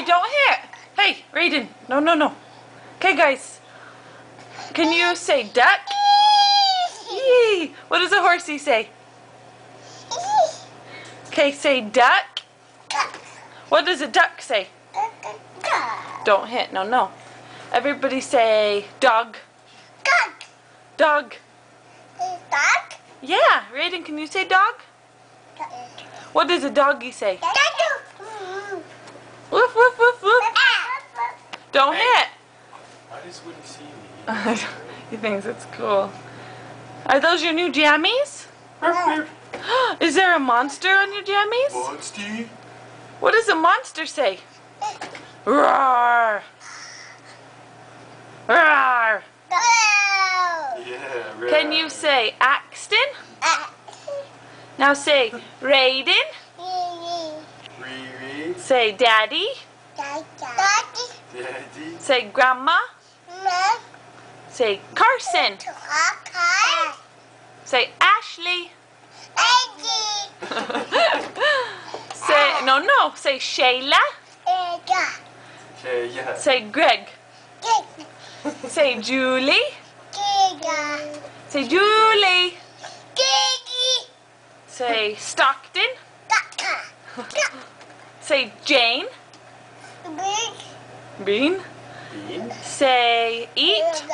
Hey, don't hit. Hey, Raiden. No, no, no. Okay, guys. Can you say duck? Yee. What does a horsey say? Okay, say duck. What does a duck say? Don't hit. No, no. Everybody say dog. Dog. Dog? Yeah, Raiden, can you say dog? What does a doggy say? Woof, woof, woof, woof. Don't hit. Why does Woody see me? He thinks it's cool. Are those your new jammies? Is there a monster on your jammies? Monster? What does a monster say? Roar! Roar! Yeah, right. Can you say Axton? Now say Raiden. Riri? Say Daddy. Daddy? Say Grandma. Say Carson. Say Ashley. Say no. Say Shayla. Okay, yeah. Say Greg. Say Julie. Say Julie. Say Stockton. Say Jane. Bean. Bean? Say eat.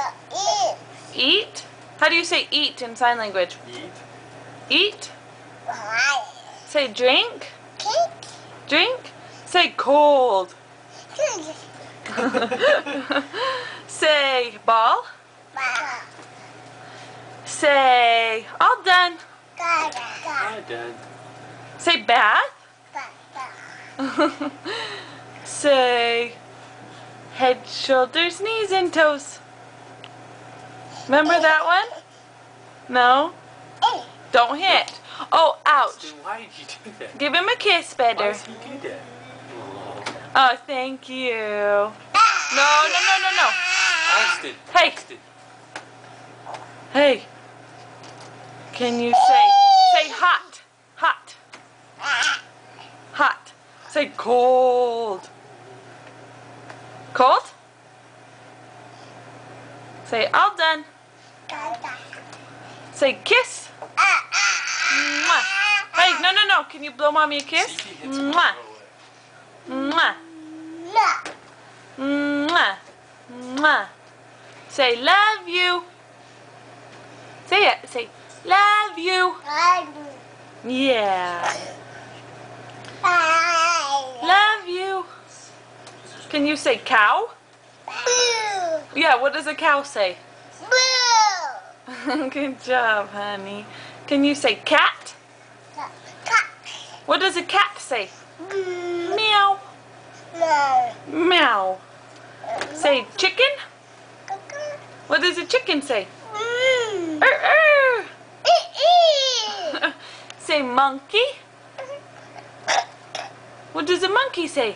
Eat. How do you say eat in sign language? Eat? Eat. Say drink. Drink. Say cold. Say ball. Say all done. Yeah, Dad. Say bath. Say head, shoulders, knees, and toes. Remember that one? No? Don't hit. Oh, ouch. Austin, why did you do that? Give him a kiss, Why better. does he do that? Oh, thank you. No. Austin. Hey. Austin. Hey. Can you say hot? Hot. Hot. Say cold. Cold? Say all done. Say kiss. Mwah. Hey, no. Can you blow mommy a kiss? See, he hits him Mwah. away. Mwah. Mwah. Mwah. Say love you. Say it. Say love you. Yeah. Love you. Can you say cow? Yeah, what does a cow say? Good job, honey. Can you say cat? What does a cat say? Meow. Meow. Say chicken? What does a chicken say? Say monkey? What does a monkey say?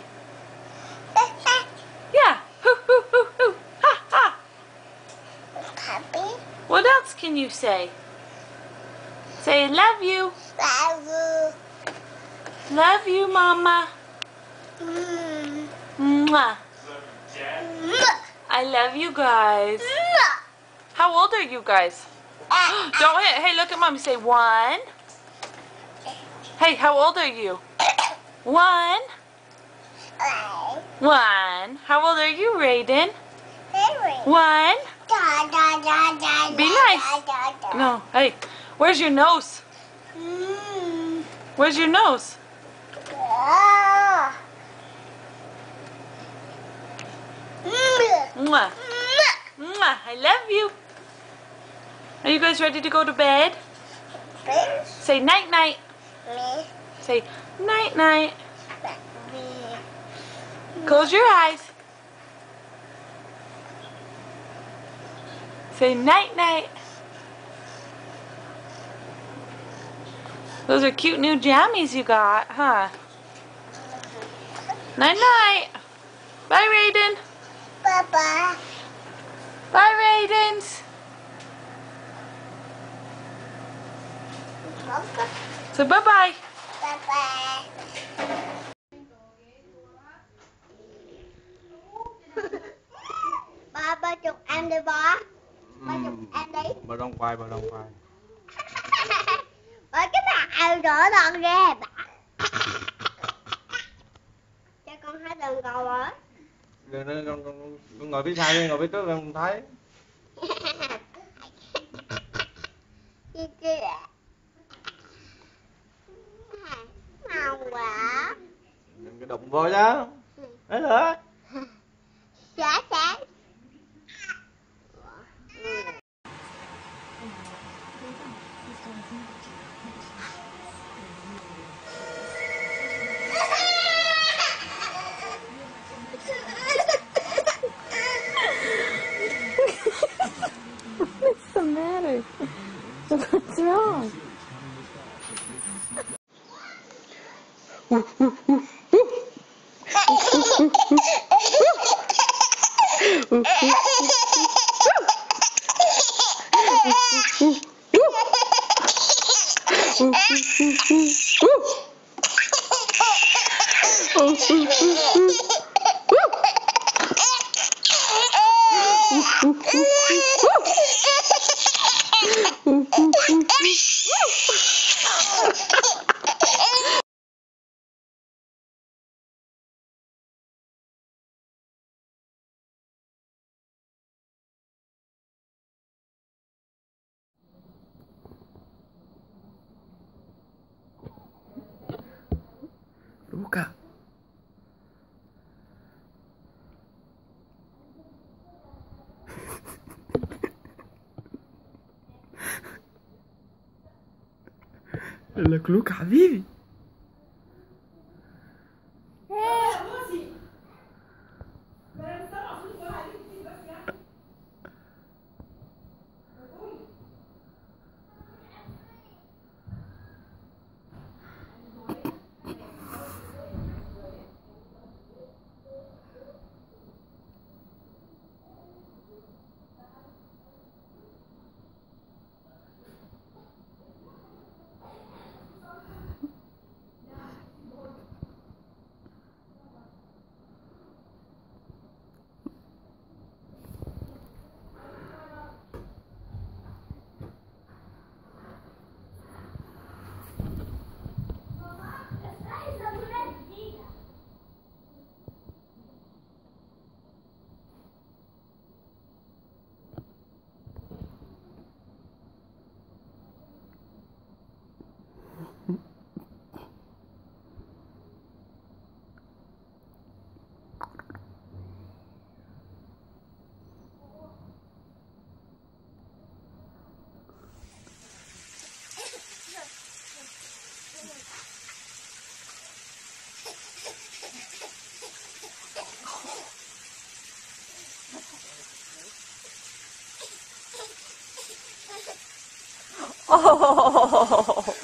Yeah. Hoo, hoo, hoo, hoo. Ha, ha. What else can you say? Say love you. Love you, mama. Mwah. I love you guys. How old are you guys? Don't hit. Hey, look at mommy. Say 1. Hey, how old are you? 1. 1. How old are you, Raiden? 1. Be nice. No. Hey, where's your nose? Where's your nose? Mwah. Mwah. I love you. Are you guys ready to go to bed? Say night night. Say night night. Close your eyes. Say night night. Those are cute new jammies you got, huh? Night night. Bye, Raiden. Bye-bye. Bye, Raidens. So bye-bye. Bye-bye. chụp em đi bó. Ba chụp em đi. Bà đông quay, bà đông quay. Bởi cái nào rõ ràng ghê bà. Cho con thấy đường cầu với. Con ngồi phía sau đi, ngồi phía trước không thấy. Chi kìa. Ngon quá. Đừng có đụng vô chứ. Đấy hả? Sáng sáng. What's the matter? What's wrong? Luca. لك لوكا حبيبي. Oh.